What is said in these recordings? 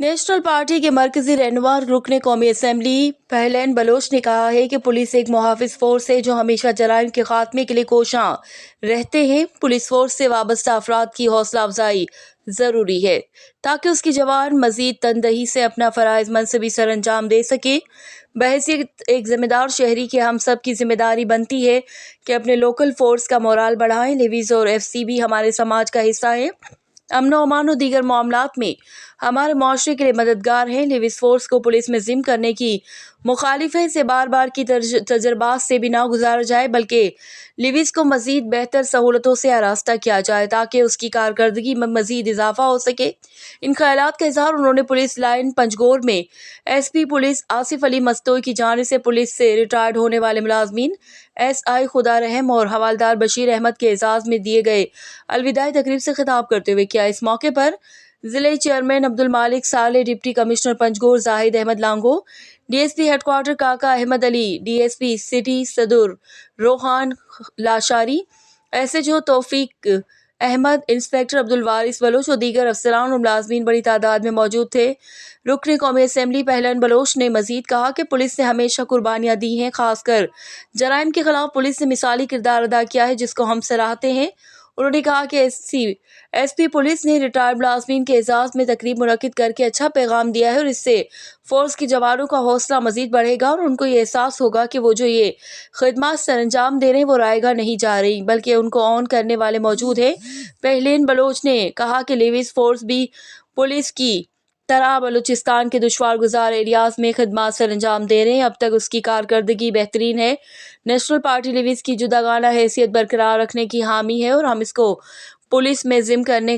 National party کے مرکزی رہنما رکن قومی اسمبلی پہلین بلوچ نے کہا ہے کہ پولیس ایک محافظ فورس ہے جو ہمیشہ جرائم کے خاتمے کے لیے کوشاں رہتے ہیں۔ پولیس فورس سے وابستہ افراد کی حوصلہ افزائی ضروری ہے تاکہ اس کے جوان مزید تندہی سے اپنا فرائض منصبی سر انجام دے سکیں۔ بحیثیت ایک ذمہ دار شہری کے ہم سب کی ذمہ داری بنتی ہے کہ اپنے لوکل فورس کا مورال بڑھائیں۔ لیویز اور ایف سی بھی ہمارے سماج کا حصہ ہیں، امن و امان و دیگر معاملات میں ہمارے معاشرے کے لیے مددگار ہیں۔ لیویز فورس کو پولیس میں ضم کرنے کی مخالف ہیں، اسے بار بار کی تجربات سے بھی نہ گزارا جائے بلکہ لیویز کو مزید بہتر سہولتوں سے آراستہ کیا جائے تاکہ اس کی کارکردگی میں مزید اضافہ ہو سکے۔ ان خیالات کا اظہار انہوں نے پولیس لائن پنجگور میں ایس پی پولیس آصف علی مستوئی کی جانب سے پولیس سے ریٹائرڈ ہونے والے ملازمین ایس آئی خدا رحم اور حوالدار بشیر احمد کے اعزاز میں دیے گئے الوداعی تقریب سے خطاب کرتے ہوئے کیا۔ اس موقع پر ضلع chairman Abdul Malik Saleh, deputy commissioner Panjgur Zahid Ahmed Lango, D S P headquarter Kaka Ahmed Ali, D S P city Saddar Rohan Lashari, S H O Taufiq Ahmed, inspector Abdul Waris Baloch اور دیگر افسران اور ملازمین بڑی تعداد میں موجود تھے۔ رکن قومی اسمبلی پہلین بلوچ نے مزید کہا کہ پولیس نے ہمیشہ قربانیاں دی ہیں، خاص کر جرائم کے خلاف پولیس نے مثالی کردار ادا کیا ہے جس کو ہم سراہتے ہیں۔ انہوں نے کہا کہ ایس پی پولیس نے ریٹائرڈ ملازمین کے اعزاز میں تقریب منعقد کر کے اچھا پیغام دیا ہے اور اس سے فورس کے جوانوں کا حوصلہ مزید بڑھے گا اور ان کو یہ احساس ہوگا کہ وہ جو یہ خدمات سر انجام دے رہے ہیں وہ رائے گاہ نہیں جا رہی بلکہ ان کو آن کرنے والے موجود ہیں۔ پہلین بلوچ نے کہا کہ لیویز فورس بھی پولیس کی طرح بلوچستان کے دشوار گزار ایریاز میں خدمات سر انجام دے رہے ہیں، اب تک اس کی کارکردگی بہترین ہے۔ نیشنل پارٹی لیویز کی جداگانہ حیثیت برقرار رکھنے کی حامی ہے اور ہم اس کو پولیس میں ضم کرنے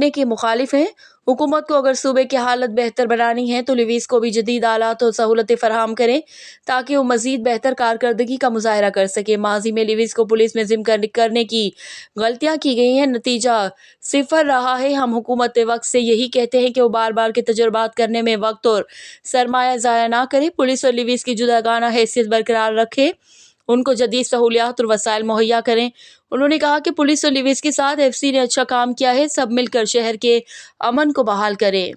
کے مخالف ہیں۔ حکومت کو اگر صوبے کی حالت بہتر بنانی ہے تو لیویز کو بھی جدید آلات اور سہولتیں فراہم کریں تاکہ وہ مزید بہتر کارکردگی کا مظاہرہ کر سکیں۔ ماضی میں لیویز کو پولیس میں ضم کرنے کی غلطیاں کی گئی ہیں، نتیجہ صفر رہا ہے۔ ہم حکومت وقت سے یہی کہتے ہیں کہ وہ بار بار کے تجربات کرنے میں وقت اور سرمایہ ضائع نہ کریں، پولیس اور لیویز کی جداگانہ حیثیت برقرار رکھیں، ان کو جدید سہولیات اور وسائل مہیا کریں۔ انہوں نے کہا کہ پولیس اور لیویز کے ساتھ ایف سی نے اچھا کام کیا ہے، سب مل کر شہر کے امن کو بحال کریں۔